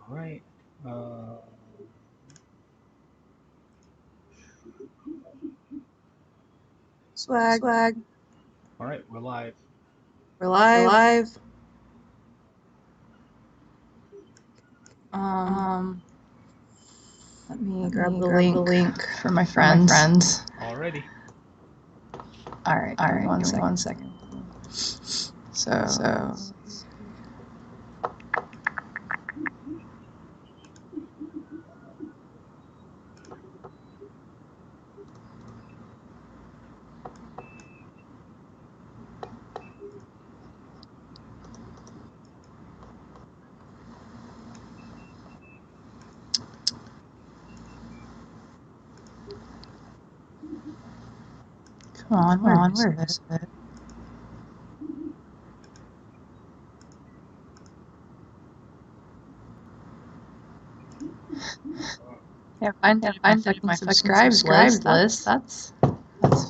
All right. Swag. All right, we're live. We're live. Let me grab the link for my friends. Alrighty. All right. One second. So. Come on, where is it? Yeah, find my subscribes list. That's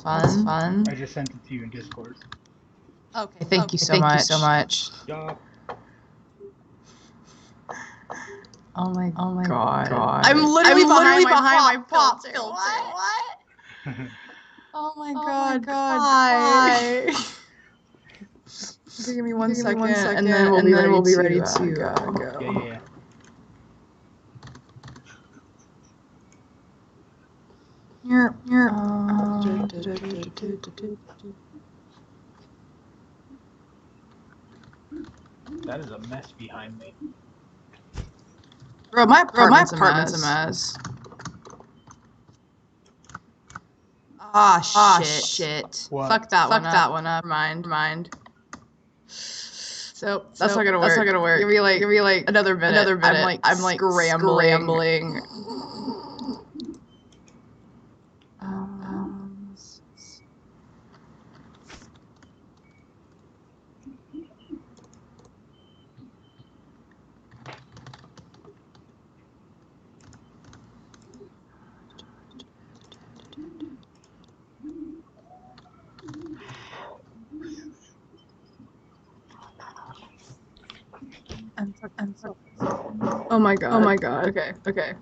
fun. I just sent it to you in Discord. Okay, thank you so much. Yup. Oh my god. I'm I'm literally literally behind my pop filter. What? Oh my god. Why? Okay, give me one second, and then we'll be ready to go. Yeah. That is a mess behind me. Bro, my apartment's a mess. Ah, shit. What? Fuck that one up. Mind. So that's not gonna work. Give me like another minute. I'm like scrambling. Oh my god. Okay.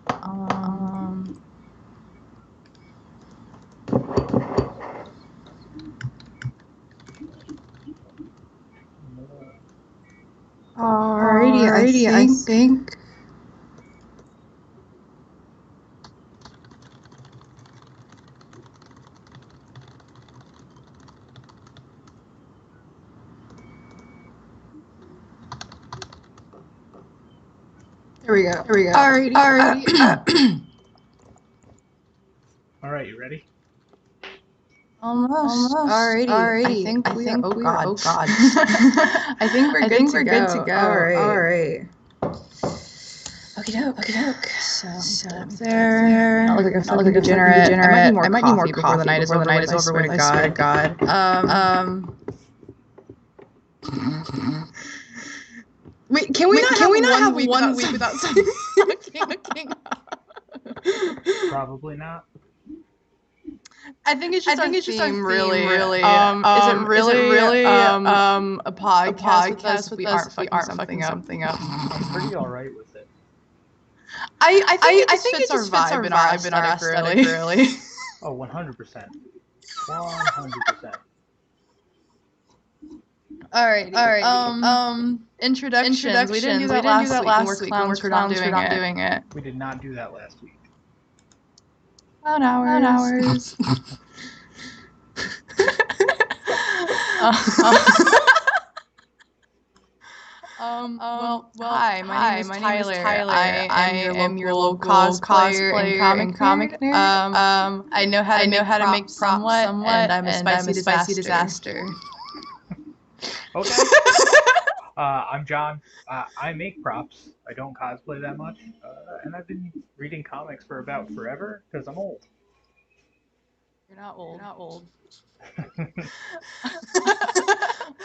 Alrighty, I think. Here we go. Alrighty. All right, you ready? Almost. Alrighty. I think we are. Oh god. I think we're good to go. Alright. Okie-doke. So up there. Not look like a degenerate. I might need more coffee before the night is over with. I swear to God. Wait, can we not have one week without something fucking Probably not. I think it's just our theme, really. Is it really a podcast with us if we aren't fucking something up? I'm pretty alright with it. I think it just fits our vibe and our aesthetic, really. Oh, 100%. 100%. Alright. Introductions. We didn't do that last week. We're clowns for not doing it. We did not do that last week. Clown hours. Well, hi, my name is Tyler. I am your local cosplayer and comic nerd. I know how to make somewhat, and I'm a spicy disaster. Okay. I'm John. I make props. I don't cosplay that much, and I've been reading comics for about forever because I'm old. You're not old.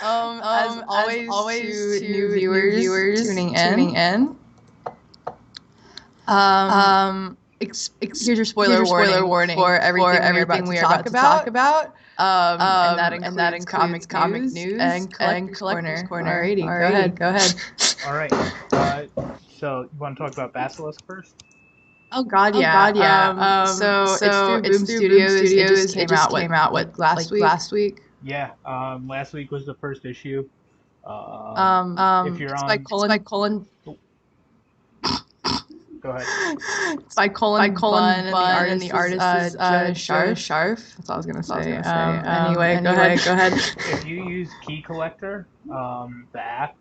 As always, to new viewers tuning in. Here's your spoiler warning for everything we are about to talk about. And that includes comic news and collector's corner. Alrighty, go ahead. All right. So you want to talk about Basilisk first? Oh God, Oh yeah. God, yeah. So it's through it's Boom through Boom Studios. It just Studios. came out what last week. Last week. Yeah. Last week was the first issue. If you're It's on, by Colin. go ahead. It's by Colin Bunn, and the artist is Jonah Sharf. That's all I was gonna I was say. gonna say. Anyway, go ahead. If you use Key Collector, the app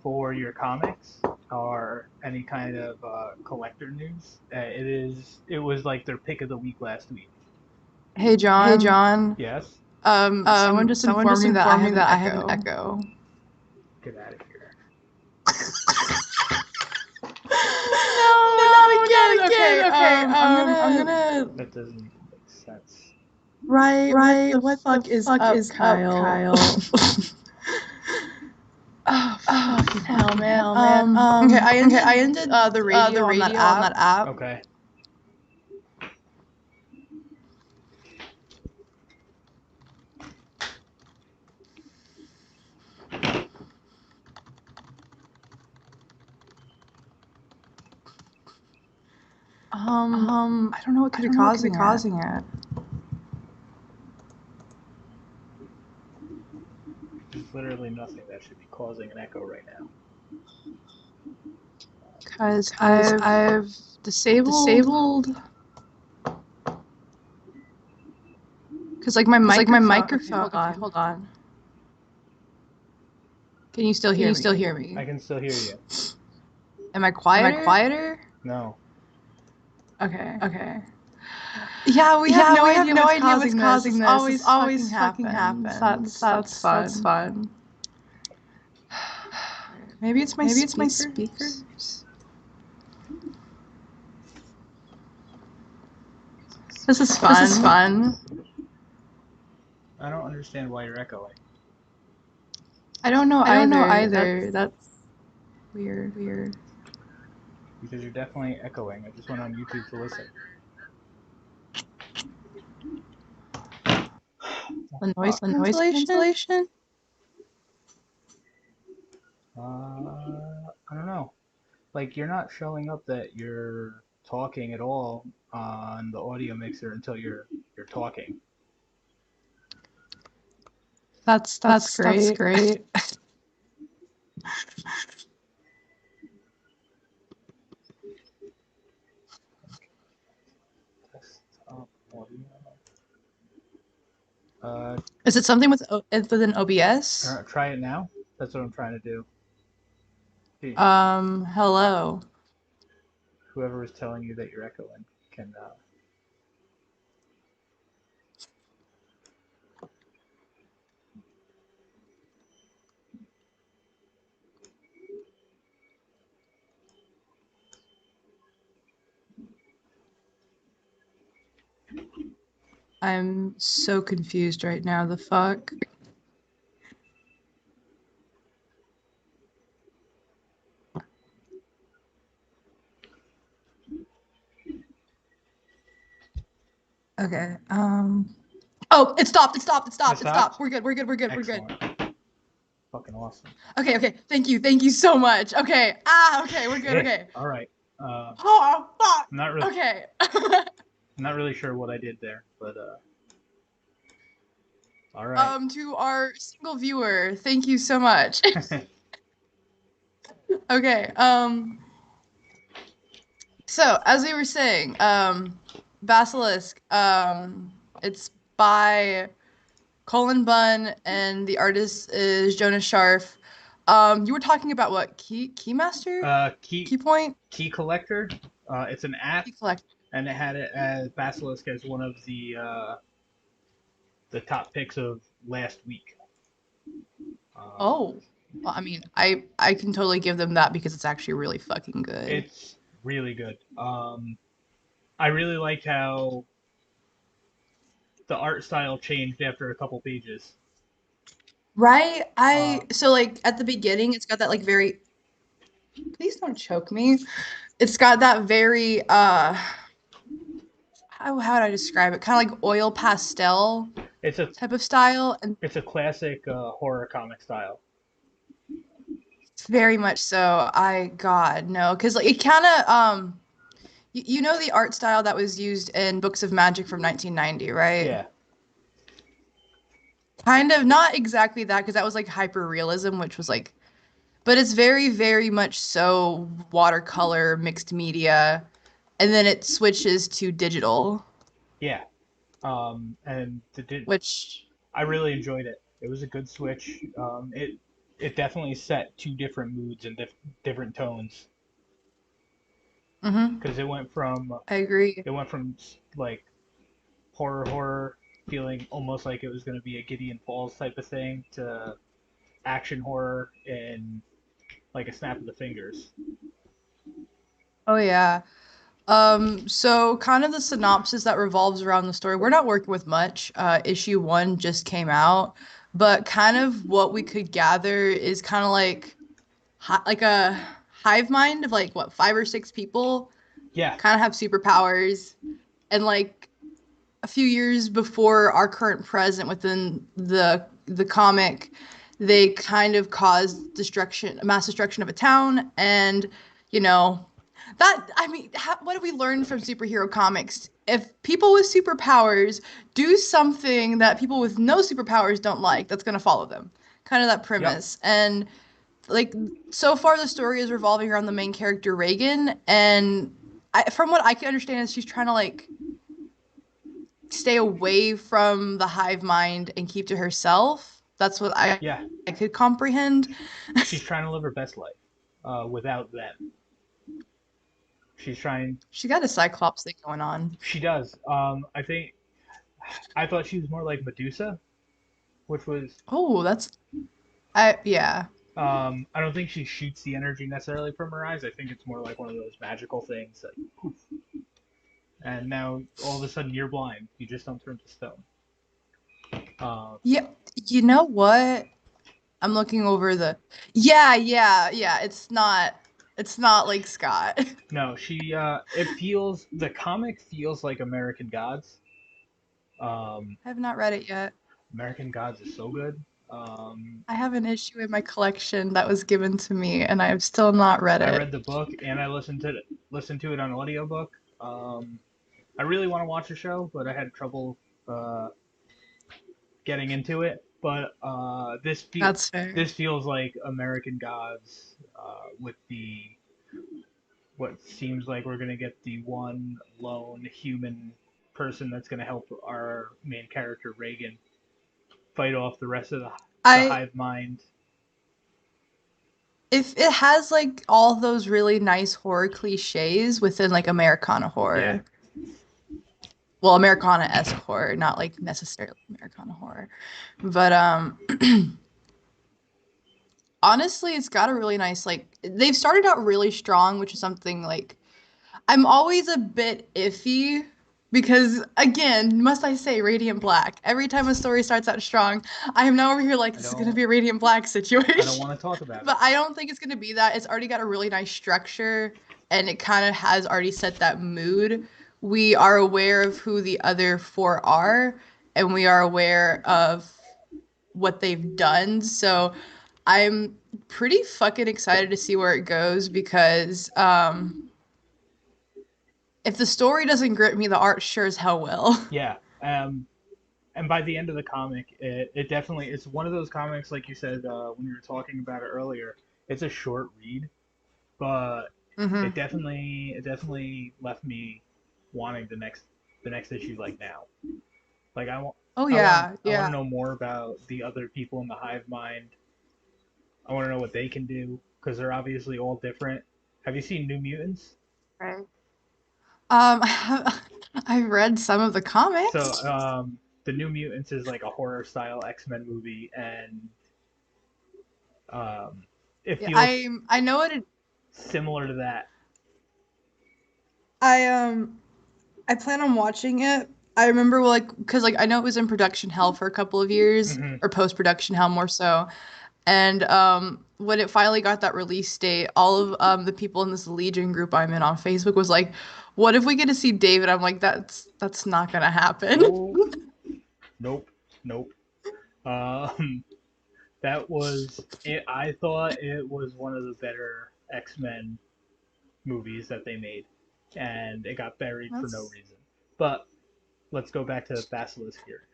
for your comics or any kind of collector news, it was like their pick of the week last week. Hey John. Yes. Someone just informed me that I have an echo. Get out of here. No, not again. Okay. I'm gonna. That doesn't even make sense. Right. What the fuck is up, Kyle? Oh, fucking hell, man. Okay, I ended the radio on that app. Okay. I don't know what could be causing it. There's literally nothing that should be causing an echo right now. Cause I've disabled. Cause like my microphone. Okay, Hold on. Can you still hear me? I can still hear you. Am I quieter? No. Okay. Yeah, we have no idea what's causing this. This always fucking happens. That's fun. Maybe it's my speakers. This is fun. I don't understand why you're echoing. I don't know either. That's weird. Because you're definitely echoing. I just went on YouTube to listen. The noise cancellation? I don't know. Like, you're not showing up that you're talking at all on the audio mixer until you're talking. That's great. Is it something with an OBS? Try it now. That's what I'm trying to do. Hello. Whoever was telling you that you're echoing can. I'm so confused right now. The fuck? Okay. Oh, it stopped. We're good. Excellent. Fucking awesome. Okay. Thank you so much. Okay. Okay. We're good. Okay. All right. Oh, fuck. Not really. Okay. Not really sure what I did there, but all right. To our single viewer, thank you so much. Okay. So as we were saying, Basilisk, it's by Colin Bunn and the artist is Jonah Sharf. You were talking about what? Keymaster? Key point? Key Collector. It's an app. Key Collector. And it had it as Basilisk as one of the top picks of last week. Well, I mean, I can totally give them that because it's actually really fucking good. It's really good. I really liked how the art style changed after a couple pages. Right? So like at the beginning, it's got that like very. Please don't choke me. It's got that very how would I describe it? Kind of like oil pastel. It's a type of style, and it's a classic horror comic style. Very much so. God, no, because like it kind of you know the art style that was used in Books of Magic from 1990, right? Yeah, Kind of not exactly that because that was like hyper realism, which was like, but it's very, very much so watercolor mixed media, and then it switches to digital, yeah. And which I really enjoyed it. It was a good switch. It definitely set two different moods and different tones hmm because I agree. it went from like horror feeling almost like it was going to be a Gideon Falls type of thing to action horror in like a snap of the fingers. Oh yeah. So kind of the synopsis that revolves around the story. We're not working with much. Issue one just came out, but kind of what we could gather is kind of like like a hive mind of like what 5 or 6 people Yeah, kind of have superpowers, and like a few years before our current present within the comic, they kind of caused destruction, mass destruction of a town, and you know that I mean, what do we learn from superhero comics? If people with superpowers do something that people with no superpowers don't like, that's gonna follow them. Kind of that yep, premise. And like so far the story is revolving around the main character Reagan, and from what I can understand is she's trying to like stay away from the hive mind and keep to herself. That's what yeah. I could comprehend. She's trying to live her best life without them. She's trying. She got a Cyclops thing going on. She does. I think I thought she was more like Medusa, which was. Oh, that's I yeah. I don't think she shoots the energy necessarily from her eyes. I think it's more like one of those magical things that poof, and now all of a sudden you're blind. You just don't turn to stone. Uh, Yeah, you know what? I'm looking over the yeah. It's not like Scott. no, she. It feels the comic feels like American Gods. Um, I have not read it yet. American Gods is so good. I have an issue in my collection that was given to me and I have still not read I it. read the book and I listened to it on audiobook. I really want to watch the show, but I had trouble uh, getting into it. But That's fair. this feels like American Gods with the what seems like we're gonna get the one lone human person that's gonna help our main character Reagan fight off the rest of the I hive mind. if it has like all those really nice horror cliches within like Americana Yeah, horror. Well, Americana-esque horror, not like necessarily Americana horror. But honestly, it's got a really nice like they've started out really strong, which is something like I'm always a bit iffy because again, must I say Radiant Black. Every time a story starts out strong, I am now over here like I this is gonna don't be a Radiant Black I don't situation. want to talk about it. But I don't think it's gonna be that. It's already got a really nice structure and it kind of has already set that mood. We are aware of who the other four are, and we are aware of what they've done. So I'm pretty fucking excited to see where it goes because if the story doesn't grip me, the art sure as hell will. Yeah. And by the end of the comic, it definitely it's one of those comics like you said when you were talking about it earlier. It's a short read, but hmm it definitely left me wanting the next issue like now. Like Oh yeah, I want to yeah. know more about the other people in the hive mind. I want to know what they can do because they're obviously all different. Have you seen New Mutants? Right. I've read some of the So comics. the New Mutants is like a horror style X-Men movie, and um, it Yeah, feels I know what it. similar to that. I I plan on watching it. I remember like because like I know it was in production hell for a couple of years Hmm. or post production hell more so, and when it finally got that release date, all of the people in this Legion group I'm in on Facebook was like, "What if we get to see David?" I'm like, "That's not gonna happen." Nope, nope, nope. Um, That was it. I thought it was one of the better X-Men movies that they made, and it got buried for no reason. But let's go back to Basilisk here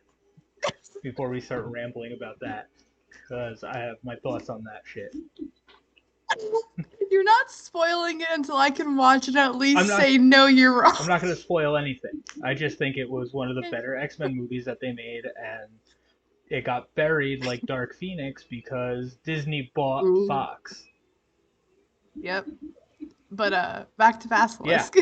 before we start rambling about that, because I have my thoughts on that shit. You're not spoiling it until I can watch it and at least I'm not- say, no, you're wrong. I'm not going to spoil anything. I just think it was one of the better X-Men movies that they made, and it got buried like Dark Phoenix because Disney bought Ooh. Fox. Yep. But back to Basilisk.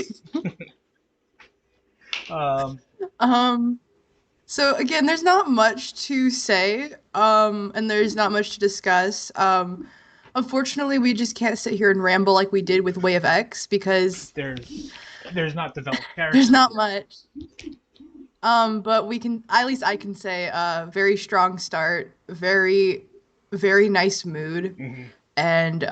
So again, there's not much to say, and there's not much to discuss. Unfortunately, we just can't sit here and ramble like we did with Way of X because there's not developed characters. There's not much. But we can, at least I can say, very strong start, very, very nice mood, and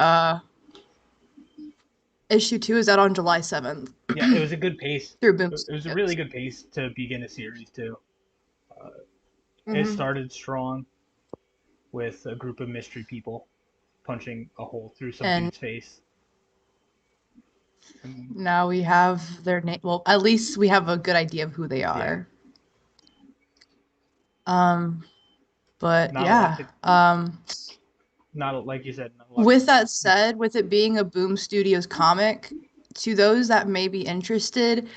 issue 2 is out on July 7th. Yeah, it was a good pace. Through Boom. It was a really good pace to begin a series too. It started strong with a group of mystery people punching a hole through some dude's face. Now we have their name. Well, at least we have a good idea of who they are. But not like you said. With that said, with it being a Boom Studios comic, to those that may be interested,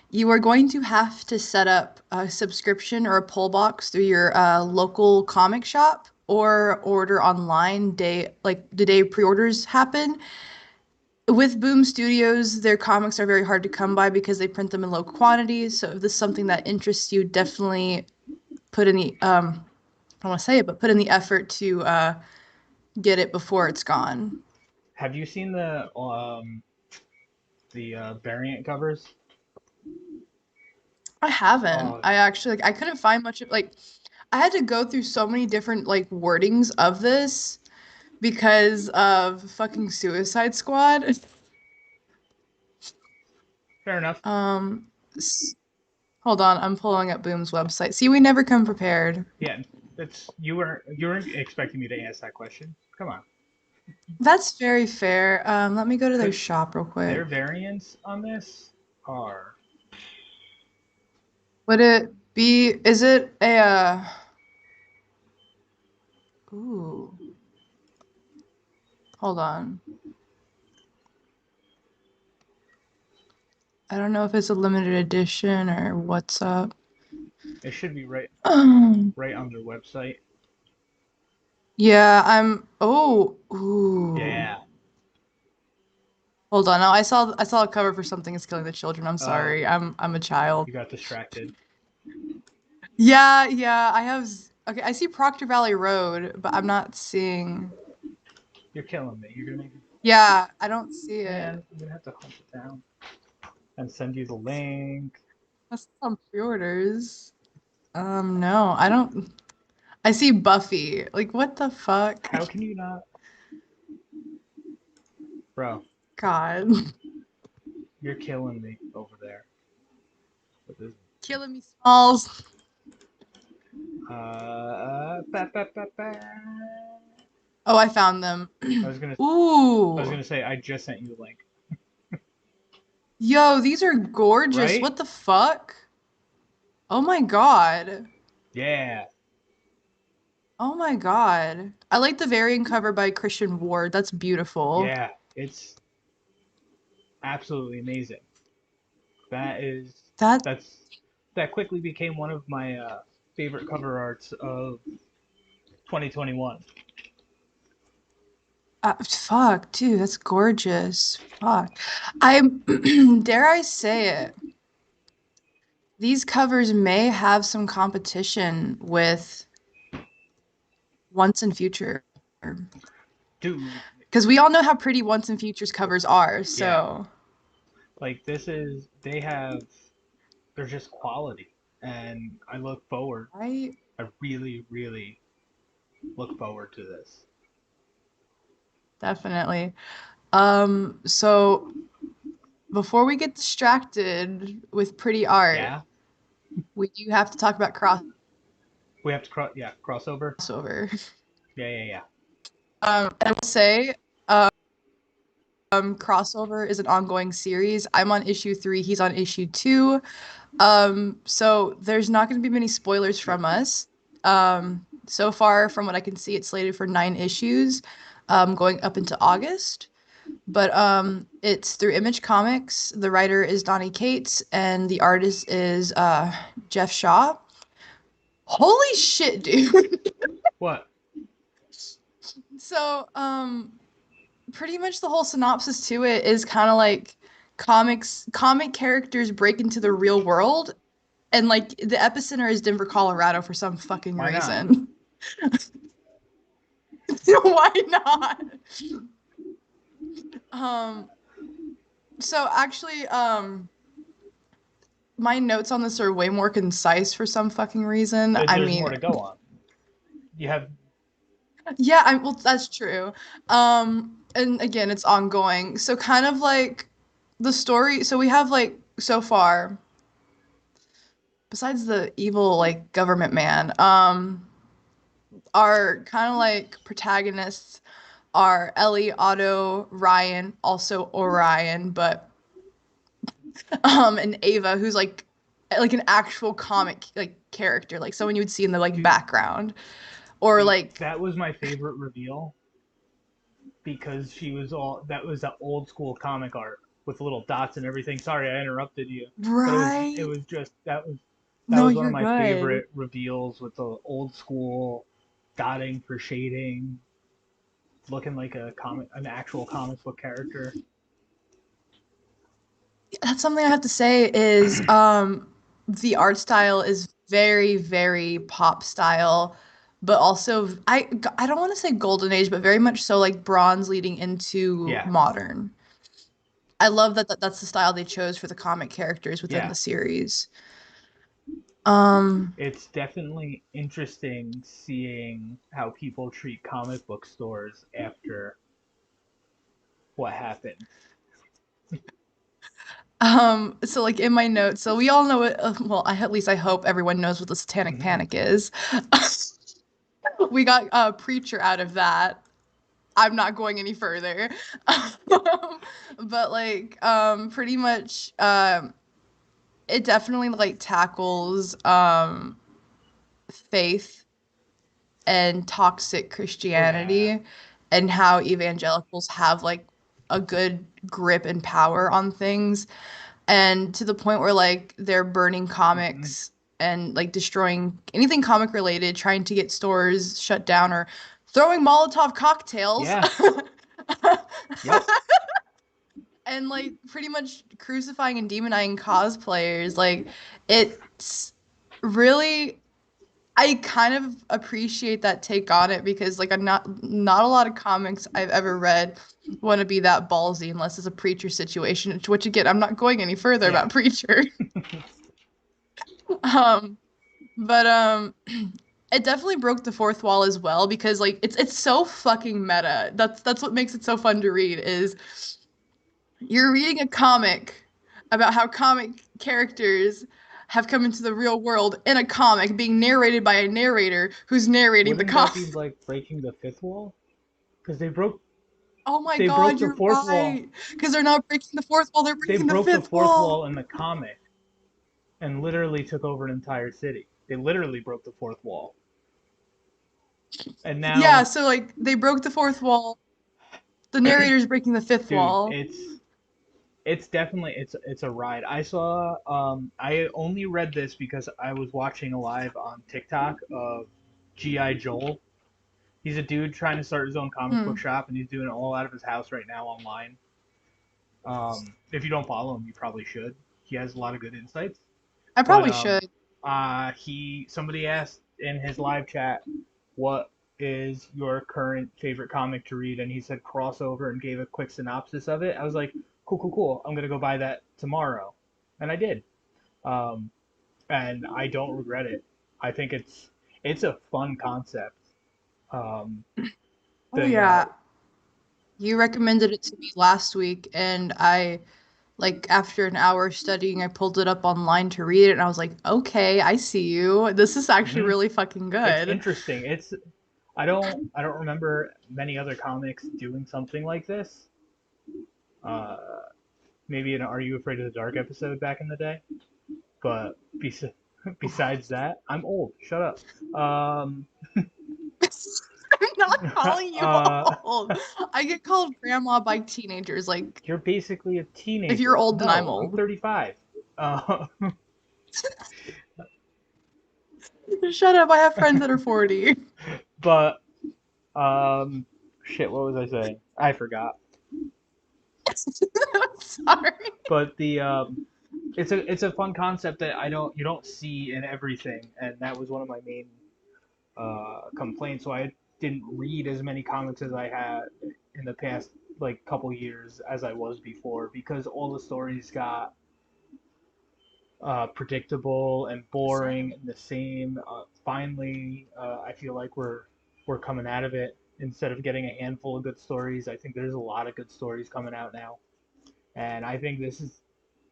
you are going to have to set up a subscription or a pull box through your local comic shop or order online the day pre-orders happen. With Boom Studios, their comics are very hard to come by because they print them in low quantities. So if this is something that interests you, definitely put in the I don't want to say it, but put in the effort to get it before it's gone. Have you seen the variant covers? I haven't. I actually I couldn't find much of I had to go through so many different wordings of this because of fucking Suicide Squad. Fair enough. Hold on, I'm pulling up Boom's website. See, we never come prepared. Yeah, you weren't expecting me to ask that question. Come on. That's very fair. Let me go to their shop real quick. Their variants on this are. Would it be? Is it a? Ooh. Hold on. I don't know if it's a limited edition or what's up. It should be right on their website. Yeah, ooh. Yeah. Hold on. No, I saw a cover for Something Is Killing the Children. I'm sorry. I'm a child. You got distracted. Yeah, I have. Okay, I see Proctor Valley Road, but I'm not seeing. You're killing me. You're gonna make. Yeah, I don't see it. Man, I'm gonna have to hunt it down and send you the link. That's on pre-orders. No, I don't. I see Buffy. What the fuck? How can you not? Bro. God. You're killing me over there. Killing me, Smalls. Oh, I found them. I was gonna say I just sent you the link. Yo, these are gorgeous. Right? What the fuck? Oh my god. Yeah. Oh my god. I like the variant cover by Christian Ward. That's beautiful. Yeah, it's absolutely amazing. That quickly became one of my favorite cover arts of 2021. Fuck, dude, that's gorgeous. Fuck. Dare I say it, these covers may have some competition with Once and Future. Dude. Because we all know how pretty Once and Future's covers are, so. Yeah. They're just quality. And I look forward. I really, really look forward to this. Definitely. So before we get distracted with pretty art, we do have to talk about We have to crossover. Crossover. Yeah. I will say, Crossover is an ongoing series. I'm on issue 3, he's on issue 2. So there's not going to be many spoilers from us. So far, from what I can see, it's slated for 9 issues, going up into August. But it's through Image Comics. The writer is Donny Cates, and the artist is Jeff Shaw. Holy shit, dude! What? So, pretty much the whole synopsis to it is kind of like comic characters break into the real world, and like the epicenter is Denver, Colorado for some fucking Why not? reason. Why not? So actually, my notes on this are way more concise for some fucking reason. There's more to go on. You have. Yeah, well, that's true. And again, it's ongoing. So kind of like the story. So we have like so far, besides the evil like government man, our kind of like protagonists are Ellie, Otto, Ryan, also Orion, but and Ava, who's like an actual comic like character, like someone you would see in the like background, or like that was my favorite reveal because that was the old school comic art with little dots and everything. Sorry, I interrupted you. right. But it was just that was No, one you're of my good. favorite reveals with the old school dotting for shading, looking like an actual comic book character. That's something I have to say is the art style is very, very pop style, but also I don't want to say golden age, but very much so like bronze leading into modern. I love that's the style they chose for the comic characters within the series. It's definitely interesting seeing how people treat comic book stores after what happened. So like in my notes, so we all know it. Well, at least I hope everyone knows what the Satanic Panic is. We got Preacher out of that. I'm not going any further. But like, pretty much, it definitely like tackles faith and toxic Christianity, and how evangelicals have like a good grip and power on things, and to the point where like they're burning comics and like destroying anything comic related, trying to get stores shut down or throwing Molotov cocktails. Yeah. Yep. And like pretty much crucifying and demonizing cosplayers. Like it's really, I kind of appreciate that take on it, because like not a lot of comics I've ever read want to be that ballsy unless it's a Preacher situation, which again, I'm not going any further about Preacher. But it definitely broke the fourth wall as well, because like it's so fucking meta. That's what makes it so fun to read, is you're reading a comic about how comic characters have come into the real world in a comic, being narrated by a narrator who's narrating the comic. Wouldn't that be like breaking the fifth wall? Because they broke. Oh my god, you're right. Because they're not breaking the fourth wall; they're breaking the fifth wall. They broke the fourth wall in the comic, and literally took over an entire city. They literally broke the fourth wall. And now, so like they broke the fourth wall. The narrator's breaking the fifth wall. It's definitely it's a ride. I saw I only read this because I was watching a live on TikTok of G.I. Joel. He's a dude trying to start his own comic book shop, and he's doing it all out of his house right now online. If you don't follow him, you probably should. He has a lot of good insights. I probably should. Somebody asked in his live chat, what is your current favorite comic to read? And he said Crossover and gave a quick synopsis of it. I was like, cool. I'm going to go buy that tomorrow. And I did. And I don't regret it. I think it's a fun concept. You recommended it to me last week, and I, like, after an hour studying, I pulled it up online to read it, and I was like, okay, I see you. This is actually really fucking good. It's interesting. I don't remember many other comics doing something like this. Uh, maybe an Are You Afraid of the Dark episode back in the day, but besides that, I'm old. Shut up. I'm not calling you uh, old. I get called grandma by teenagers. Like, you're basically a teenager. if you're old, then I'm No, I'm old. 35. Uh, Shut up. I have friends that are 40. but shit. What was I saying? I forgot. Sorry. But it's a fun concept that you don't see in everything, and that was one of my main complaints. So I didn't read as many comics as I had in the past like couple years as I was before, because all the stories got predictable and boring and the same. Finally, I feel like we're coming out of it. Instead of getting a handful of good stories, I think there's a lot of good stories coming out now, and I think this is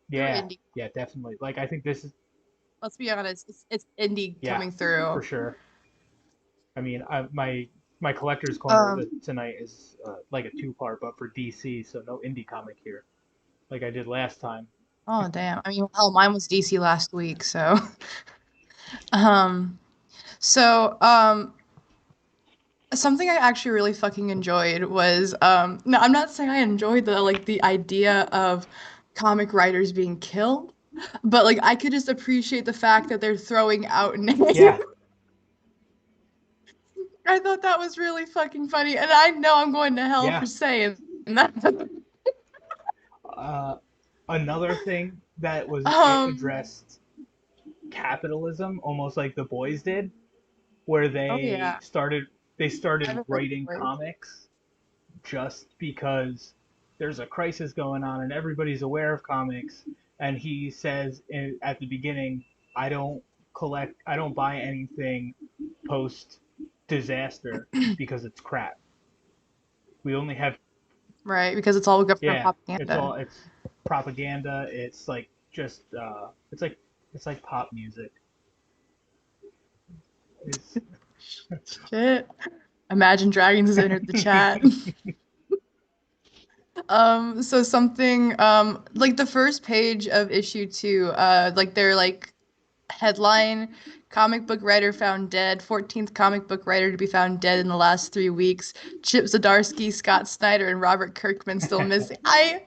Through yeah, indie. yeah, definitely. Like I think this is Let's be honest. It's indie yeah, coming through. for sure. I mean, my collector's corner tonight is like a two-part, but for DC, so no indie comic here, like I did last time. Oh damn. I mean, hell, mine was DC last week, so um so something I actually really fucking enjoyed was no, I'm not saying I enjoyed the idea of comic writers being killed, but like I could just appreciate the fact that they're throwing out names. Yeah, I thought that was really fucking funny, and I know I'm going to hell yeah. for saying that. Another thing that was addressed capitalism, almost like The Boys did, where Oh yeah. they started I've heard writing stories. comics just because there's a crisis going on and everybody's aware of comics. And he says at the beginning, I don't buy anything post disaster because it's crap. We only have Right, because it's all government yeah, propaganda. it's propaganda. It's like just it's like pop music. It's, Shit. Imagine Dragons has entered the chat. So something like the first page of issue 2, like their like headline, comic book writer found dead, 14th comic book writer to be found dead in the last 3 weeks. Chip Zdarsky, Scott Snyder, and Robert Kirkman still missing. I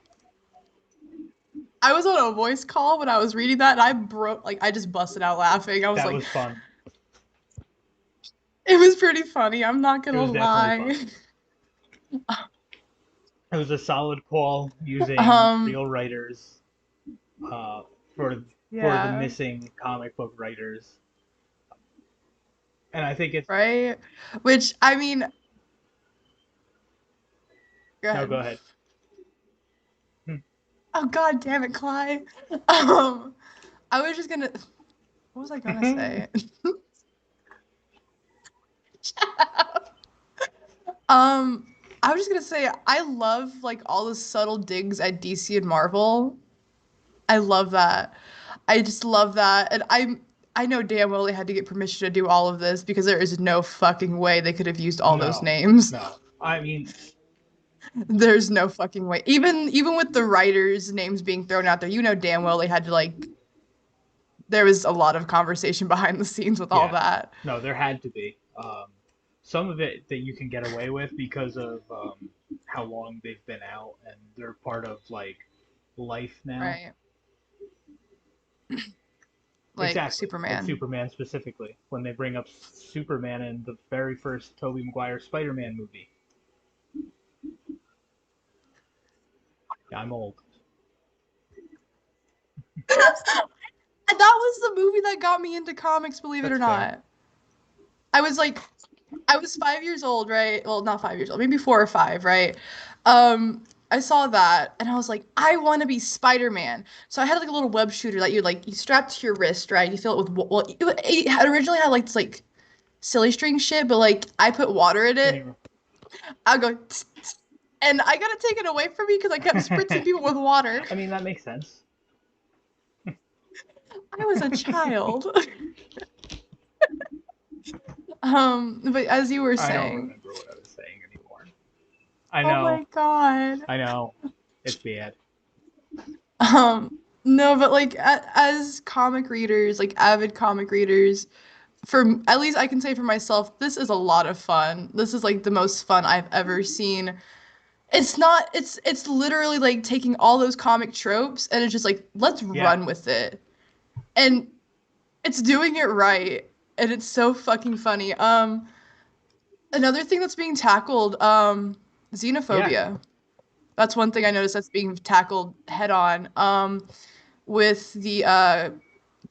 was on a voice call when I was reading that, and I just busted out laughing. I was that like, was fun. it was pretty funny. I'm not It gonna was definitely lie. fun. It was a solid call using real writers for the Yeah. missing comic book writers, and I think it's Right? Which, I mean, go no. ahead. Go ahead. Oh god damn it, Clyde. I was just gonna what was I gonna say? I was just gonna say I love like all the subtle digs at DC and Marvel. I love that. I just love that. And I know damn well they had to get permission to do all of this because there is no fucking way they could have used all those names. No, I mean, there's no fucking way. Even with the writers' names being thrown out there, you know damn well they had to like. There was a lot of conversation behind the scenes with all that. No, there had to be. Some of it that you can get away with because of how long they've been out and they're part of like life now. Right. Like exactly. Superman. Like Superman specifically. When they bring up Superman in the very first Tobey Maguire Spider-Man movie. Yeah, I'm old. That was the movie that got me into comics, believe it or not. Fair. I was 5 years old, right? Well, not 5 years old, maybe 4 or 5, right? I saw that and I was like, I want to be Spider-Man. So I had like a little web shooter that you strap to your wrist, right? You fill it with it had originally had like this like silly string shit, but like I put water in it. I'll go and I got to take it away from me because I kept spritzing people with water. I mean, that makes sense. I was a child. But as you were I don't saying, remember what I was saying anymore. I oh my know. God. I know. It's bad. No, but like as comic readers, like avid comic readers, for at least I can say for myself, this is a lot of fun. This is like the most fun I've ever seen. It's not, it's literally like taking all those comic tropes and it's just like, let's Yeah. run with it. And it's doing it right. And it's so fucking funny. Another thing that's being tackled, Yeah. xenophobia. That's one thing I noticed that's being tackled head on. With the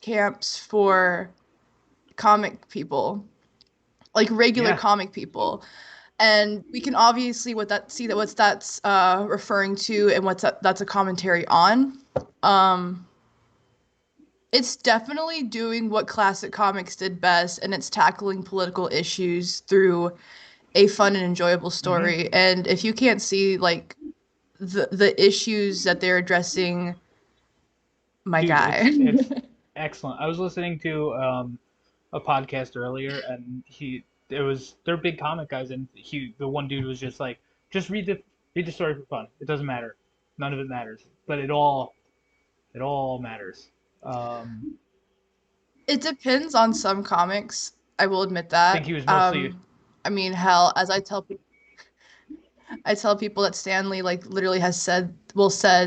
camps for comic people, like regular Yeah. comic people. And we can obviously see that what that's referring to and that's a commentary on. Um, it's definitely doing what classic comics did best, and it's tackling political issues through a fun and enjoyable Mm-hmm. story. And if you can't see like the issues that they're addressing, my Dude, guy. it's excellent. I was listening to a podcast earlier, and they're big comic guys, and the one dude was just like, just read the story for fun. It doesn't matter. None of it matters, but it all matters. Um, It depends on some comics. I will admit I think that. he was mostly I mean, hell, as I tell people that Stanley like literally said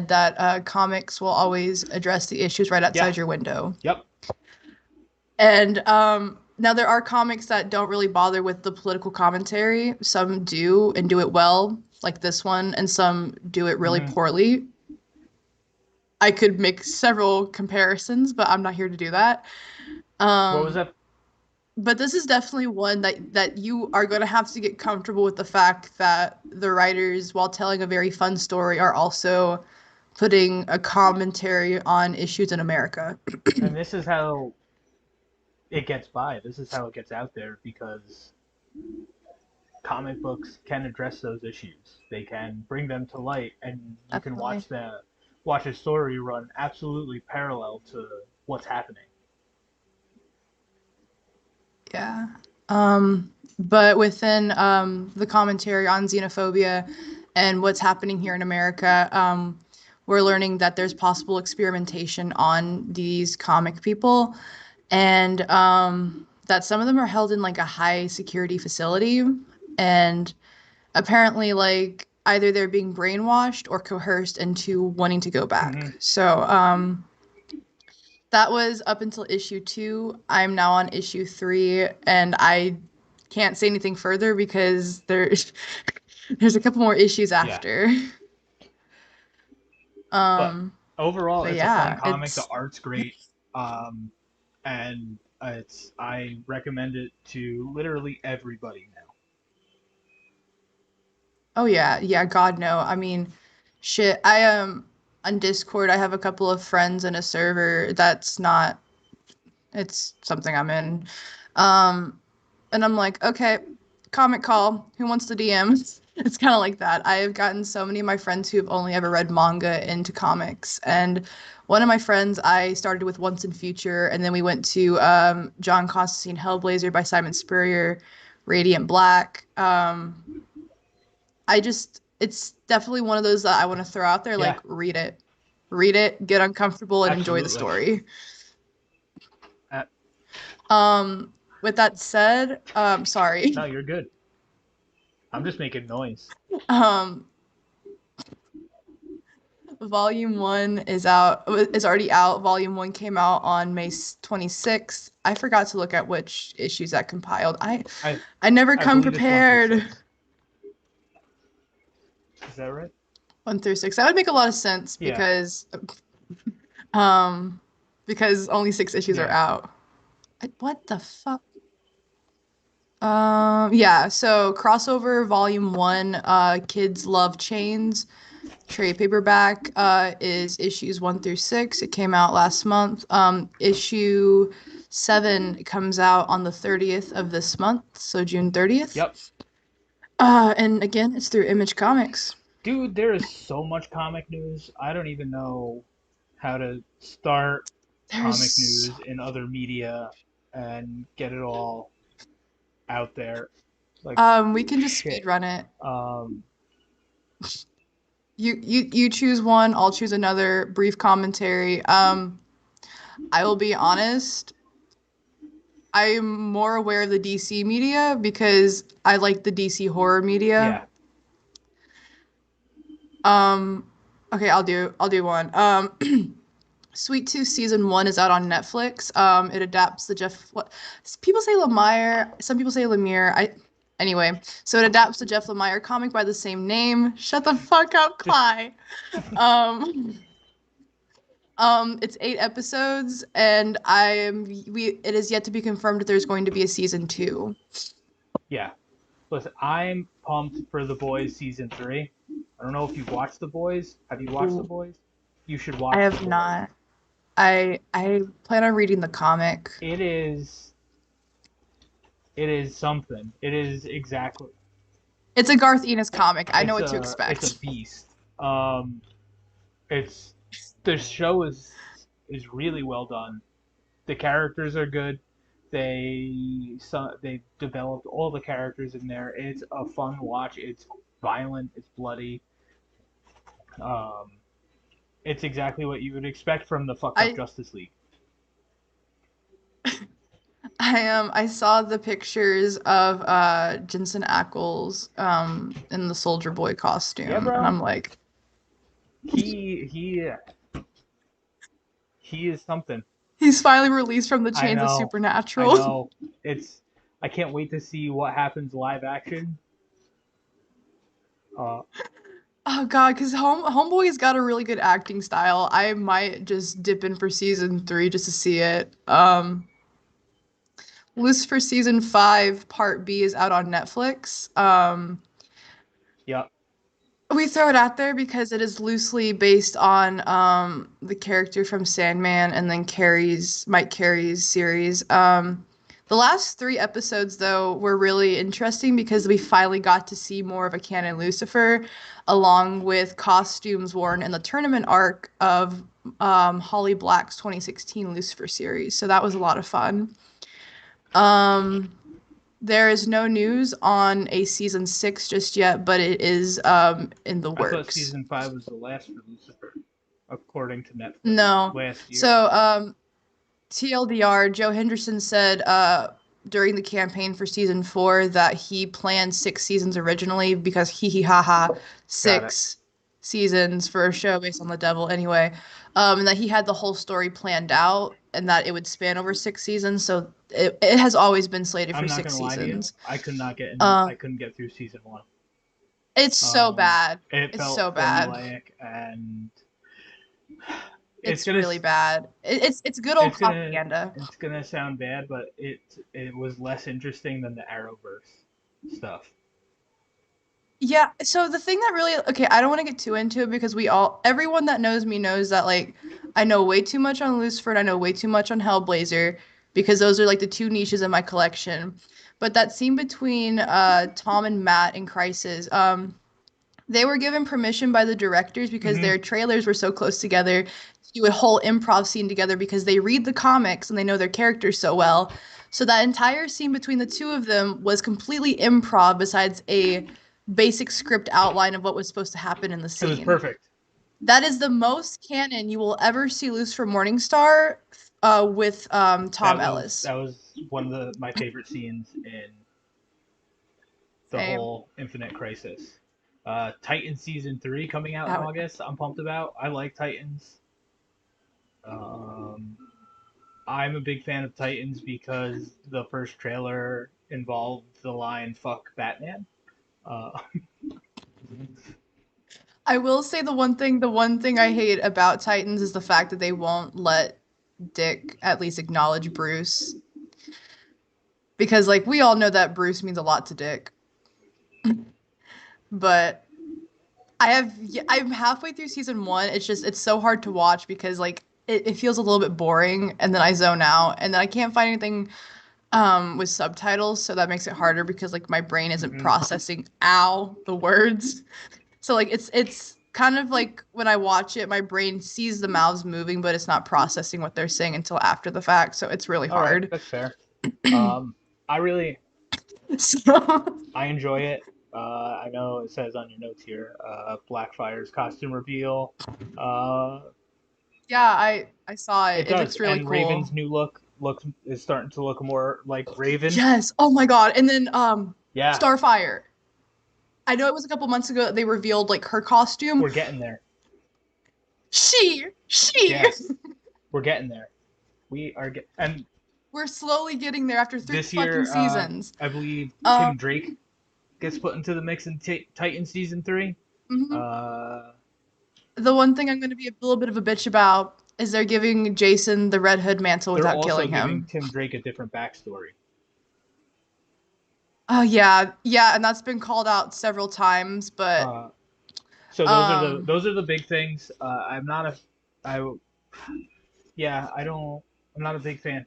that comics will always address the issues right yeah, outside your window. yep, And now there are comics that don't really bother with the political commentary. Some do and do it well, like this one, and some do it really hmm poorly. I could make several comparisons, but I'm not here to do that. What was Um, that? but this is definitely one that you are going to have to get comfortable with the fact that the writers, while telling a very fun story, are also putting a commentary on issues in America. And this is how it gets by. This is how it gets out there because comic books can address those issues. They can bring them to light, and you can Definitely. watch a story run absolutely parallel to what's happening. Yeah. But within the commentary on xenophobia and what's happening here in America, we're learning that there's possible experimentation on these comic people, and that some of them are held in like a high security facility, and apparently like either they're being brainwashed or coerced into wanting to go back. hmm So that was up until issue 2. I'm now on issue 3, and I can't say anything further because there's a couple more issues Yeah, after. but Um, overall, but it's a fun yeah, comic. The art's great, um, and I recommend it to literally everybody now. oh yeah, yeah, God no. I mean, shit. I on Discord. I have a couple of friends in a server that's not. It's something I'm in. Um, and I'm like, okay, comic call. Who wants to DM? It's kind of like that. I have gotten so many of my friends who have only ever read manga into comics, and one of my friends I started with Once and Future, and then we went to John Constantine Hellblazer by Simon Spurrier, Radiant Black. It's definitely one of those that I want to throw out there. Yeah, Like, read it, get uncomfortable, and enjoy the absolutely. story. Uh, With that said, sorry. no, you're good. I'm just making noise. Um, Volume 1 is already out. Volume 1 came out on May 26th. I forgot to look at which issues that compiled. I I never I come believe it's 1 through prepared. 6. Is that right? 1 through 6. That would make a lot of sense Yeah, um because only 6 issues are yeah. out. What the fuck? Yeah, so crossover volume 1, Kids Love Chains, trade paperback, is issues 1 through 6. It came out last month. Issue 7 comes out on the 30th of this month, so June 30th. Yep. And again, it's through Image Comics. Dude, there is so much comic news. I don't even know how to start comic There's news in other media and get it all. out there. Like We can just shit. speed run it. Um, You choose one, I'll choose another. Brief commentary. I will be honest. I'm more aware of the DC media because I like the DC horror media. yeah. Okay, I'll do one. Sweet Tooth season 1 is out on Netflix. It adapts the what people say Lemire, some people say Lemire. Anyway, so it adapts the Jeff Lemire comic by the same name. Shut the fuck up, Cly. It's 8 episodes, and it is yet to be confirmed that there's going to be a season 2. Yeah. Listen, I'm pumped for The Boys season 3. I don't know if you've watched The Boys. Have you watched The Boys? You should watch I The have Boys. not. I plan on reading the comic. It is something. It is exactly. It's a Garth Ennis comic. I know what to expect. It's a beast. The show is really well done. The characters are good. They developed all the characters in there. It's a fun watch. It's violent. It's bloody. It's exactly what you would expect from the fucked up Justice League. I saw the pictures of Jensen Ackles in the Soldier Boy costume, Yeah, bro. and I'm like, he is something. He's finally released from the chains of Supernatural. I know. I can't wait to see what happens live action. Oh god, because Homeboy's got a really good acting style. I might just dip in for season 3 just to see it. Lucifer season 5 part B is out on Netflix. Yeah. We throw it out there because it is loosely based on the character from Sandman and then Mike Carey's series. The last 3 episodes, though, were really interesting because we finally got to see more of a canon Lucifer, along with costumes worn in the tournament arc of Holly Black's 2016 Lucifer series. So that was a lot of fun. There is no news on a season 6 just yet, but it is in the works. I thought season 5 was the last for Lucifer, according to Netflix. No. Last year. So, TLDR, Joe Henderson said during the campaign for season 4 that he planned 6 seasons originally because ha 6 seasons for a show based on the devil anyway, and that he had the whole story planned out and that it would span over 6 seasons. So it has always been slated for 6 seasons. I could not get I couldn't get through season 1. It's so bad. It felt so bad, and it's really bad. It's good old propaganda. It's gonna sound bad, but it was less interesting than the Arrowverse stuff. Yeah, so the thing that really I don't want to get too into it because everyone that knows me knows that like I know way too much on Lucifer and I know way too much on Hellblazer because those are like the 2 niches in my collection. But that scene between Tom and Matt in Crisis, they were given permission by the directors because their trailers were so close together to do a whole improv scene together because they read the comics and they know their characters so well. So that entire scene between the 2 of them was completely improv besides a basic script outline of what was supposed to happen in the scene. It was perfect. That is the most canon you will ever see Lucifer Morningstar with Tom Ellis. That was one of my favorite scenes in the whole Infinite Crisis. Titans season 3 coming out in August. I'm pumped about. I like Titans. I'm a big fan of Titans because the first trailer involved the line "fuck Batman." I will say the one thing I hate about Titans is the fact that they won't let Dick at least acknowledge Bruce. Because like we all know that Bruce means a lot to Dick. But I'm halfway through season 1. It's so hard to watch because like it feels a little bit boring and then I zone out and then I can't find anything with subtitles, so that makes it harder because like my brain isn't processing the words. So like it's kind of like when I watch it, my brain sees the mouths moving, but it's not processing what they're saying until after the fact. So it's really hard. Right, that's fair. I really So I enjoy it. I know it says on your notes here, Blackfire's costume reveal. Uh, yeah, I saw it. it It does, looks really and Raven's cool. new look is starting to look more like Raven. Yes. Oh my God. And then Yeah, Starfire. I know it was a couple months ago that they revealed like her costume. we're getting there. She. Yes, we're getting there. We are and We're slowly getting there after 3 this fucking year, seasons. I believe Um, Tim Drake gets put into the mix in Titan season 3. mhm. Uh, The one thing I'm going to be a little bit of a bitch about is they're giving Jason the Red Hood mantle they're without also killing giving him. Tim Drake a different backstory. Oh yeah, yeah, and that's been called out several times, but Uh, so um, those are the big things. I'm not a I yeah I don't I'm not a big fan.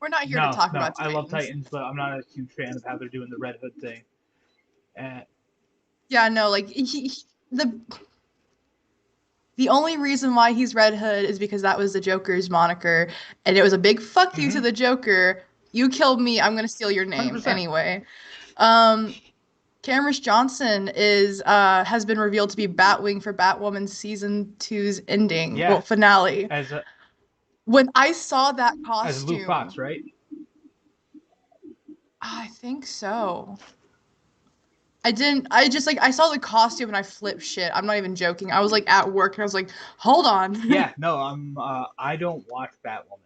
we're not here to No, talk no, about I love Titans. Titans, but I'm not a huge fan of how they're doing the Red Hood thing. And Yeah, no, like the only reason why he's Red Hood is because that was the Joker's moniker, and it was a big fuck you to the Joker. You killed me, I'm gonna steal your name 100%. anyway. Um, Cameron Johnson is has been revealed to be Batwing for Batwoman season two's ending, well, Yeah, finale. as When I saw that Luke Fox, costume, right? I think so. I didn't. I just like I saw the costume and I flipped shit. I'm not even joking. I was like at work and I was like, hold on. Yeah, no, I don't watch Batwoman.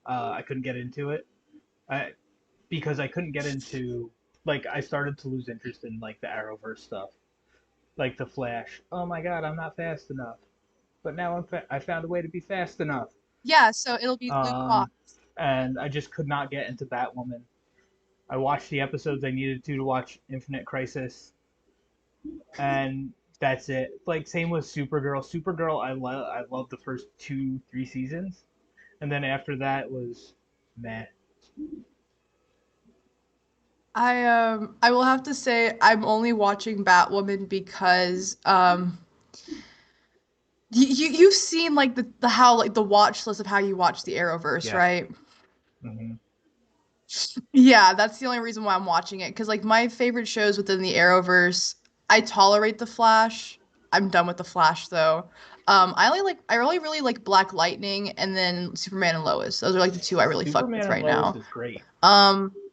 I couldn't get into it. Because I couldn't get into like I started to lose interest in like the Arrowverse stuff, like the Flash. Oh my God, I'm not fast enough. But now I found a way to be fast enough. Yeah, so it'll be Luke Um, Fox. and I just could not get into Batwoman. I watched the episodes I needed to watch Infinite Crisis, and that's it. Like same with Supergirl. Supergirl, I love the first 2 3 seasons, and then after that was meh. I will have to say I'm only watching Batwoman because you've seen like the how like the watch list of how you watch the Arrowverse, Yeah. right? Hmm. Yeah, that's the only reason why I'm watching it. Because like my favorite shows within the Arrowverse, I tolerate the Flash. I'm done with the Flash though. I really really like Black Lightning and then Superman and Lois. Those are like the two I really fuck Superman with and right Lois now. is great.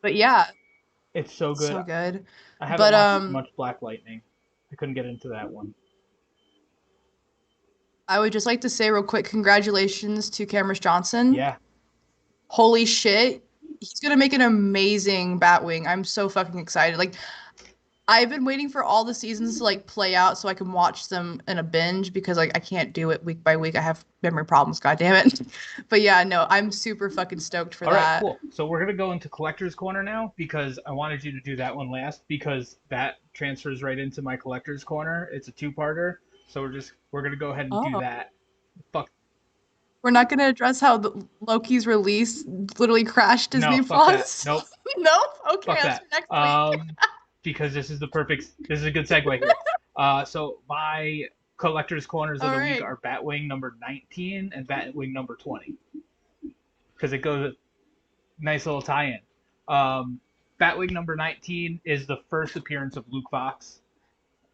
But yeah, It's so good. so good. I haven't But watched much Black Lightning. I couldn't get into that one. I would just like to say real quick, congratulations to Cameron Johnson. Yeah. Holy shit, he's gonna make an amazing Batwing. I'm so fucking excited. Like I've been waiting for all the seasons to like play out so I can watch them in a binge because like I can't do it week by week. I have memory problems, god damn it. But yeah, no, I'm super fucking stoked for All right, that. cool. So we're gonna go into collector's corner now because I wanted you to do that one last because that transfers right into my collector's corner. It's a two-parter, so we're gonna go ahead and do Oh. that. Fuck We're not gonna address how Loki's release literally crashed no, Disney fuck that. Plus. Nope, No? Okay, fuck that's that. for next week. Because this is a good segue here. So my collector's corners of All the week right. are Batwing number 19 and Batwing number 20 because it goes nice little tie-in. Batwing number 19 is the first appearance of Luke Fox,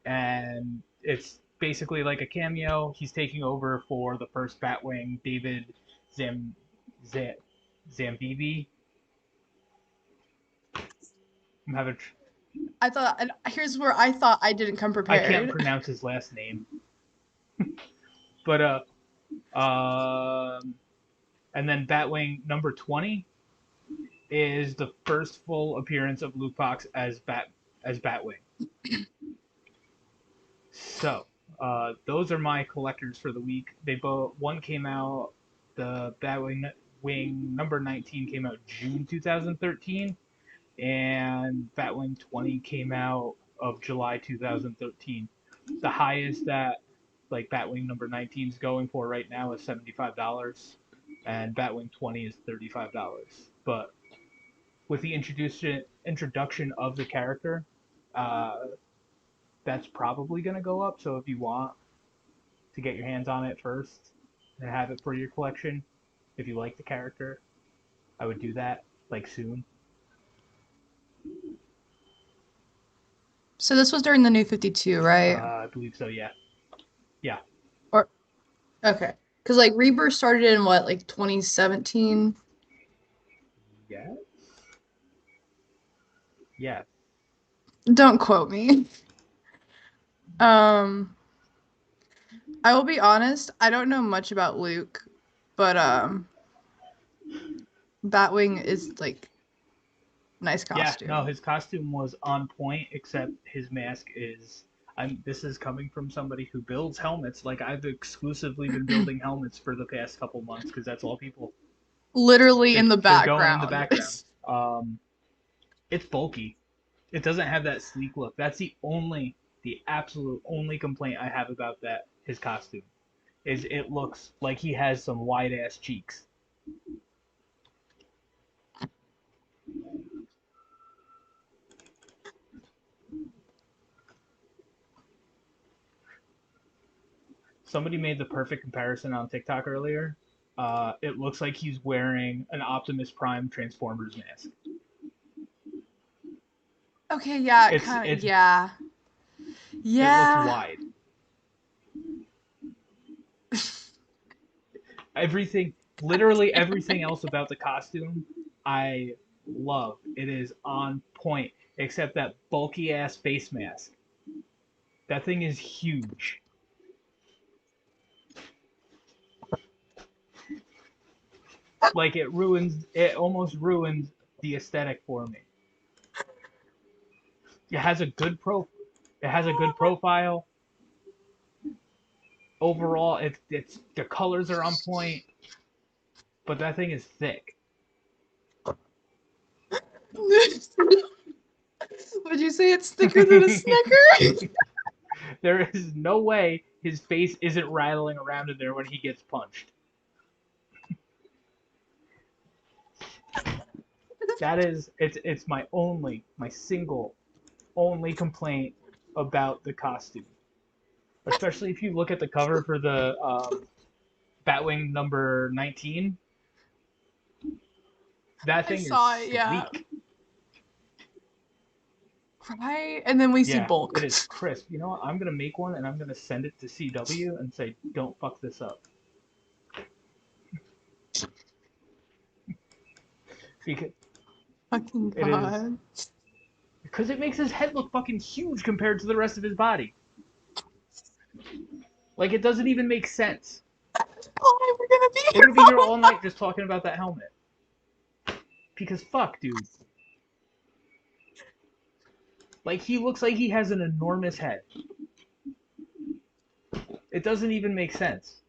and it's basically like a cameo. He's taking over for the first Batwing, David Zam, Zam Zambibi. I'm having I thought and here's where I thought I didn't come I can't prepared. pronounce his last name, but um, and then Batwing number 20 is the first full appearance of Luke Fox as Batwing. So, those are my collectors for the week. They both one came out, the Batwing Wing number 19 came out June 2013, and Batwing 20 came out of July 2013. The highest that like Batwing number 19 is going for right now is $75, and Batwing 20 is $35. But with the introduction of the character, uh, that's probably going to go up. So if you want to get your hands on it first and have it for your collection, if you like the character, I would do that like soon. So this was during the New 52, right? I believe so. Yeah. Yeah. Or okay. Because like Rebirth started in what, like 2017? Yeah. Yeah. Don't quote me. Um, I will be honest, I don't know much about Luke, but Batwing is like nice Yeah. No, costume. his costume was on point, except his mask is. This is coming from somebody who builds helmets. Like I've exclusively been building helmets for the past couple months because that's all people. Literally in the They're going in the background. background. It's bulky. It doesn't have that sleek look. That's the absolute only complaint I have about that his costume is it looks like he has some wide ass cheeks. Somebody made the perfect comparison on TikTok earlier. It looks like he's wearing an Optimus Prime Transformers mask. Okay, yeah, It's kind of, it's yeah. it looks Yeah. wide. Everything, literally everything else about the costume, I love. It is on point, except that bulky ass face mask. That thing is huge. Like it almost ruins the aesthetic for me. It has a good it has a good profile. Overall, it's the colors are on point, but that thing is thick. Would you say it's thicker than a Snicker? There is no way his face isn't rattling around in there when he gets punched. It's my single only complaint about the costume. Especially if you look at the cover for the Batwing number 19. That I thing is saw it, yeah. sleek. Right? And then we see Yeah, Bulk. it is crisp. You know what? I'm gonna make one and I'm gonna send it to CW and say, don't fuck this up. Because Fucking it is God. because it makes his head look fucking huge compared to the rest of his body. Like it doesn't even make sense. Why we're gonna be We're here gonna be here all all night just talking about that helmet. Because fuck, dude. Like he looks like he has an enormous head. It doesn't even make sense.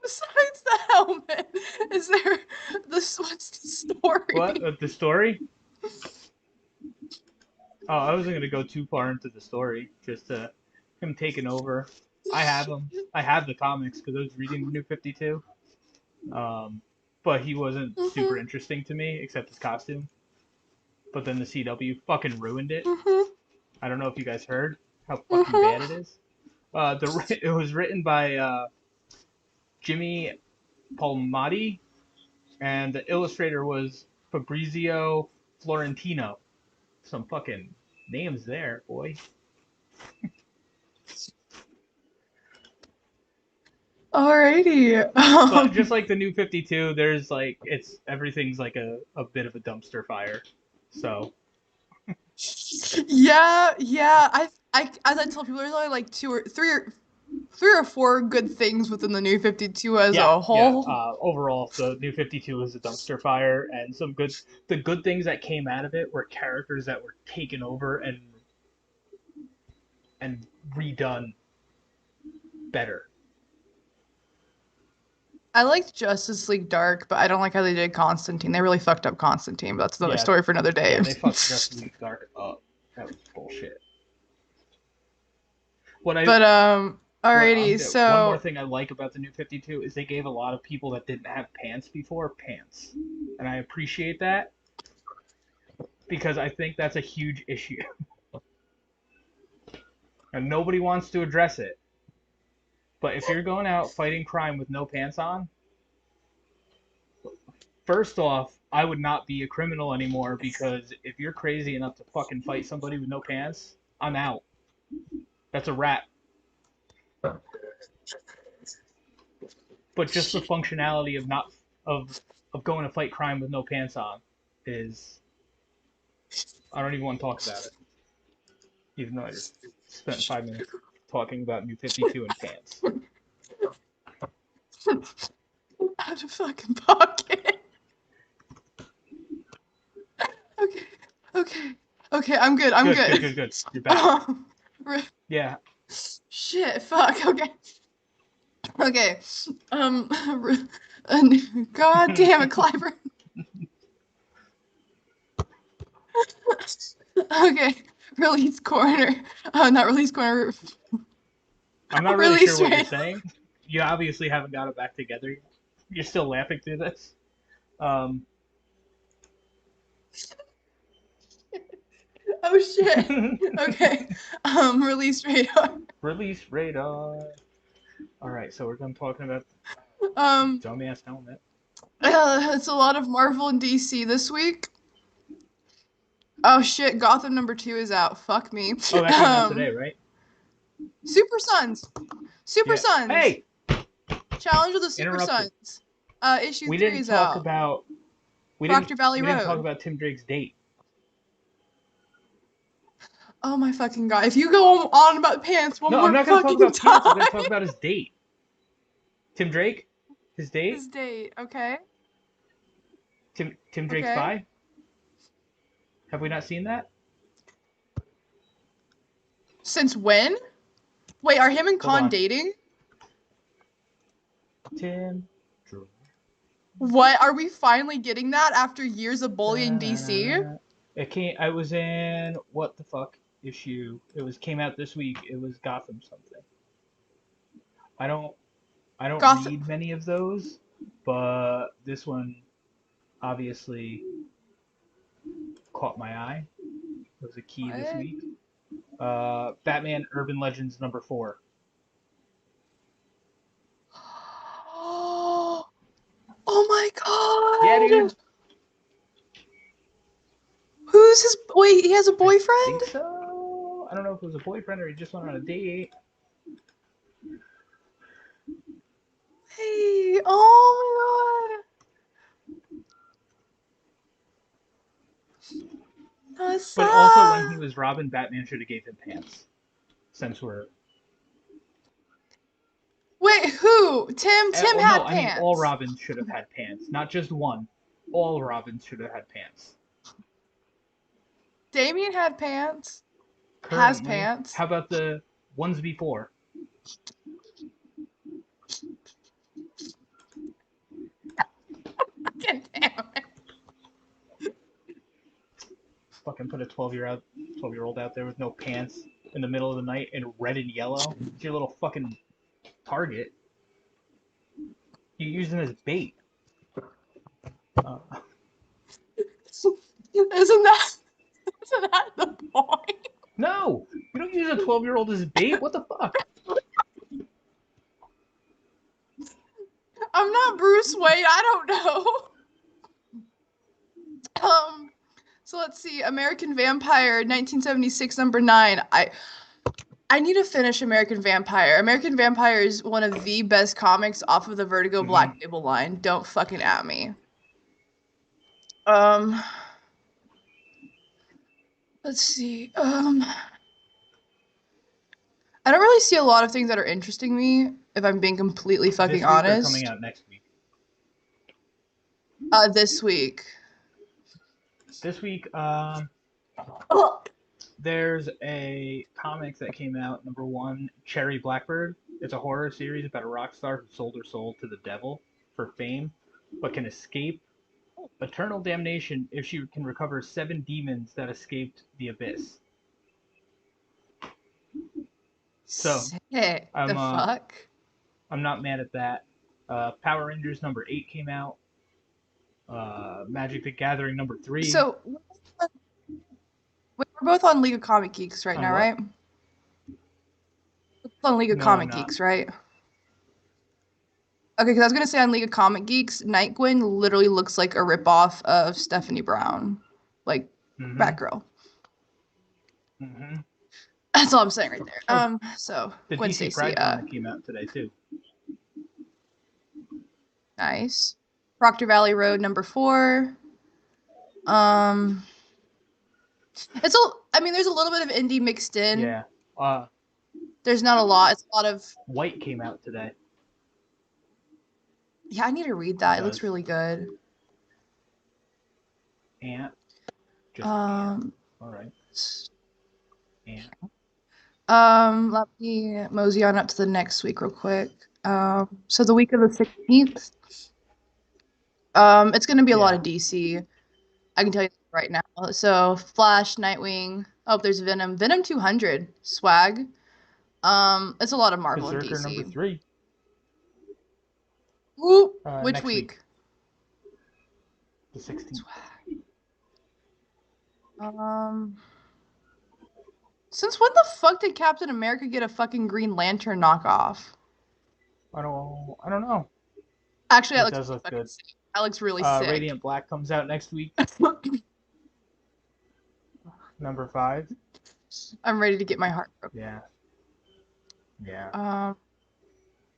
Besides the helmet, is there what's the story? What? The story? Oh, I wasn't gonna go too far into the story. Just him taking over. I have him. I have the comics because I was reading the New 52. But he wasn't super interesting to me except his costume. But then the CW fucking ruined it. I don't know if you guys heard how fucking bad it is. It was written by Jimmy Palmiotti, and the illustrator was Fabrizio Florentino. Some fucking names there, boy. Alrighty. But just like the New 52, there's like everything's like a bit of a dumpster fire. So Yeah, yeah. As I tell people, there's only like three or four good things within the New 52 as yeah, a whole. overall, the New 52 was a dumpster fire, and the good things that came out of it were characters that were taken over and redone better. I liked Justice League Dark, but I don't like how they did Constantine. They really fucked up Constantine, but that's another Yeah, story for another day. Yeah, they fucked Justice League Dark up. That was bullshit. But alrighty, one more so thing I like about the New 52 is they gave a lot of people that didn't have pants before pants. And I appreciate that because I think that's a huge issue. And nobody wants to address it. But if you're going out fighting crime with no pants on, first off, I would not be a criminal anymore because if you're crazy enough to fucking fight somebody with no pants, I'm out. That's a wrap. But just the functionality of not of going to fight crime with no pants on is I don't even want to talk about it. Even though I just spent 5 minutes talking about New 52 and pants. Out of fucking pocket. Okay. Okay. Okay, I'm good. I'm good. Good. You're back. Yeah. Shit, fuck, okay. Okay. God damn it, Clyburn. Okay. Release corner. Not release corner. I'm not really Release sure what you're radar. saying. You obviously haven't got it back together yet. You're still laughing through this. Oh shit. Okay. Release radar. Release radar. Alright, so we're done talking about dumbass helmet. It's a lot of Marvel and DC this week. Oh shit, Gotham #2 is out. Fuck me. Oh, that came out today, right? Super Sons. Super Sons. Hey! Challenge of the Super Interrupted. Sons. Issue We 3 didn't is talk out. about Proctor Valley we didn't Road. talk about Tim Drake's date. Oh my fucking god. If you go on about pants one No, more I'm not gonna talk fucking about time. pants, I'm gonna talk about his date. Tim Drake? His date? His date, okay. Tim Drake's Okay. bi? Have we not seen that? Since when? Wait, are him and Hold Khan on. dating? Tim Drake. What? Are we finally getting that after years of bullying DC? I was in what the fuck issue? Came out this week. It was Gotham something. I don't read many of those, but this one obviously caught my eye. It was a key this week. Batman Urban Legends #4. Oh my god! Yeah, dude. Who's his? Wait, he has a boyfriend? I think so. I don't know if it was a boyfriend or he just went on a date. Hey! Oh my god! That's sad. But also, when he was Robin, Batman should have gave him pants. Since we're. Wait, who? Tim had pants. I mean, all Robins should have had pants, not just one. All Robins should have had pants. Damian had pants. Currently, has pants. How about the ones before? Damn it. Fucking put a 12-year-old out there with no pants in the middle of the night in red and yellow. It's your little fucking target. You use them as bait. Isn't that the point? No! You don't use a 12-year-old as bait. What the fuck? I'm not Bruce Wayne. I don't know. So let's see. American Vampire, 1976, #9. I need to finish American Vampire. American Vampire is one of the best comics off of the Vertigo Black Label line. Don't fucking at me. Let's see. I don't really see a lot of things that are interesting me, if I'm being completely fucking honest. This week or coming out next week? This week. This week, there's a comic that came out, #1, Cherry Blackbird. It's a horror series about a rock star who sold her soul to the devil for fame, but can escape eternal damnation if she can recover 7 demons that escaped the abyss. So, Sick. The fuck? I'm not mad at that. Power Rangers #8 came out. Magic the Gathering #3. So, we're both on League of Comic Geeks right now, what? right? We're both on League of Comic Geeks, right? Okay, because I was gonna say on League of Comic Geeks, Nightwing literally looks like a ripoff of Stephanie Brown, like Batgirl. That's all I'm saying right there. Oh, So the Gwen DC Stacy, Pride comic came out today too. nice. Proctor Valley Road #4. It's a. I mean, there's a little bit of indie mixed in. Yeah. There's not a lot. It's a lot of. White came out today. Yeah, I need to read that. It looks really good. Ant. Just Ant. All right. Ant. Let me mosey on up to the next week real quick. So the week of the 16th. It's gonna be a lot of DC. I can tell you right now. So Flash, Nightwing. Oh, there's Venom. Venom 200 swag. It's a lot of Marvel and Berserker DC. #3. Ooh, which week? The 16th. Since when the fuck did Captain America get a fucking Green Lantern knockoff? I don't know. Actually, that does look good. Sick. That looks really sick. Radiant Black comes out next week. #5. I'm ready to get my heart broken. Yeah. Yeah.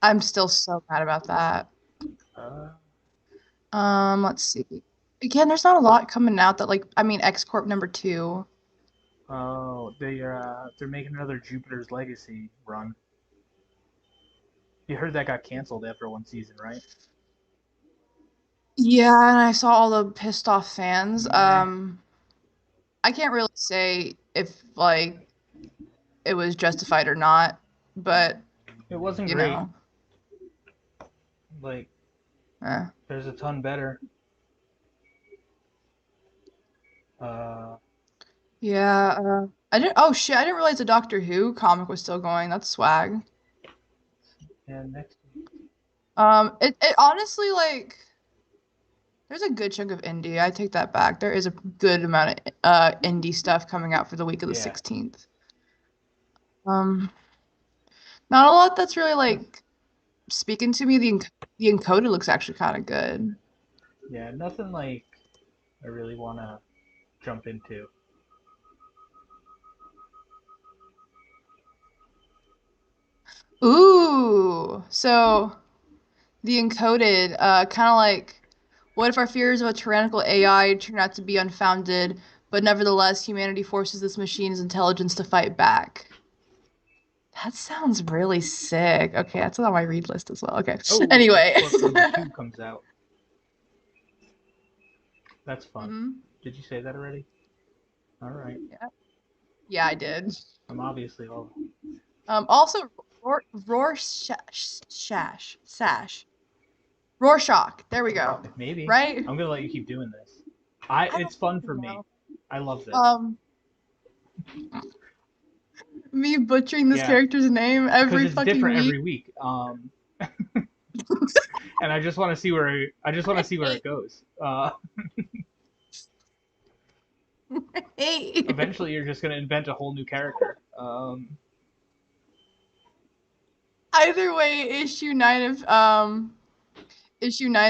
I'm still so mad about that. Let's see. Again, there's not a lot coming out that X-Corp #2. Oh, they're making another Jupiter's Legacy run. You heard that got canceled after one season, right? Yeah, and I saw all the pissed off fans. Yeah. I can't really say if it was justified or not, but it wasn't great. Know. There's a ton better. Yeah. I didn't. Oh shit! I didn't realize the Doctor Who comic was still going. That's swag. Yeah, next week. It honestly there's a good chunk of indie. I take that back. There is a good amount of indie stuff coming out for the week of the 16th. Not a lot that's really speaking to me. The Encoded looks actually kind of good. Yeah, nothing I really want to jump into. Ooh, so the Encoded, kind of what if our fears of a tyrannical AI turn out to be unfounded, but nevertheless humanity forces this machine's intelligence to fight back? That sounds really sick. Okay, that's on my read list as well. Okay. Oh, anyway. #2 comes out. That's fun. Mm-hmm. Did you say that already? All right. Yeah. Yeah, I did. I'm obviously all. Also, Rorschach. There we go. Maybe. Right? I'm gonna let you keep doing this. It's fun for me. I love this. Me butchering this character's name every fucking different week. every week. And I just want to see where it goes. Eventually, you're just gonna invent a whole new character. Either way, issue 9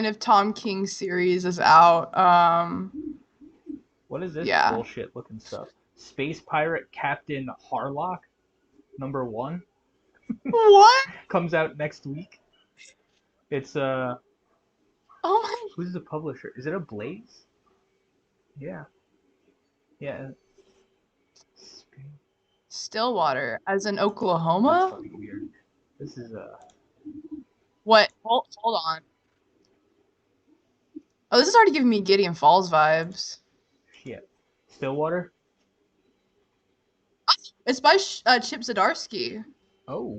of Tom King's series is out. What is this bullshit looking stuff? Space Pirate Captain Harlock, #1. What? Comes out next week. It's Oh my. Who's the publisher? Is it a Blaze? Yeah. Yeah. Stillwater, as in Oklahoma? That's fucking weird. This is What? Hold on. Oh, this is already giving me Gideon Falls vibes. Shit. Stillwater? It's by Chip Zdarsky. Oh.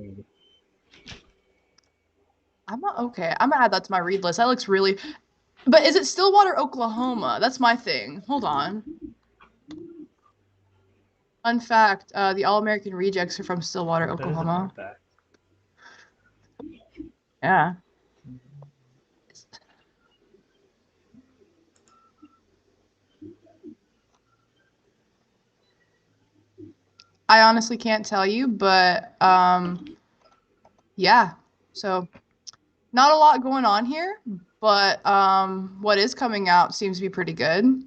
I'm gonna add that to my read list. That looks really. But is it Stillwater, Oklahoma? That's my thing. Hold on. Fun fact: the All-American Rejects are from Stillwater, Oklahoma. Yeah. I honestly can't tell you, but yeah. So not a lot going on here, but what is coming out seems to be pretty good.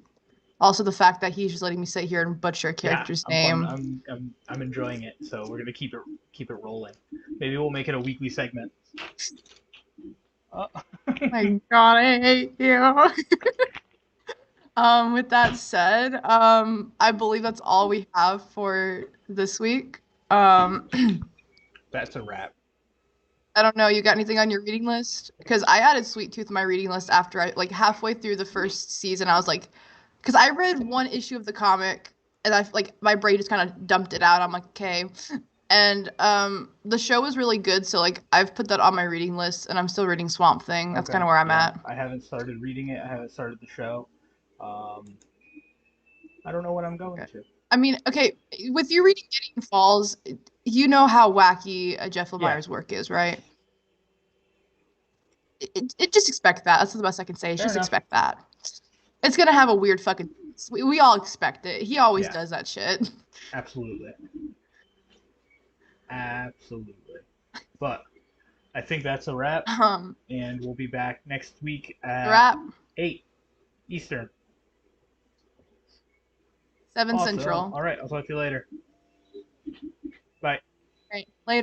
Also, the fact that he's just letting me sit here and butcher a character's name. I'm enjoying it, so we're gonna keep it rolling. Maybe we'll make it a weekly segment. Oh. My God, I hate you. With that said, I believe that's all we have for this week. That's a wrap. I don't know. You got anything on your reading list? Because I added Sweet Tooth to my reading list after I like halfway through the first season. I was like, because I read one issue of the comic and I like my brain just kind of dumped it out. I'm like, okay. And the show was really good, so like I've put that on my reading list, and I'm still reading Swamp Thing. That's kind of where I'm at. I haven't started reading it. I haven't started the show. I don't know what I'm going to. I mean, okay, with you reading Gideon Falls, you know how wacky Jeff Lemire's work is, right? It just expect that. That's the best I can say. It's just expect that. It's gonna have a weird fucking. We all expect it. He always does that shit. Absolutely. But I think that's a wrap. And we'll be back next week at 8 Eastern. 7 Central. All right, I'll talk to you later. Bye. Right. Later.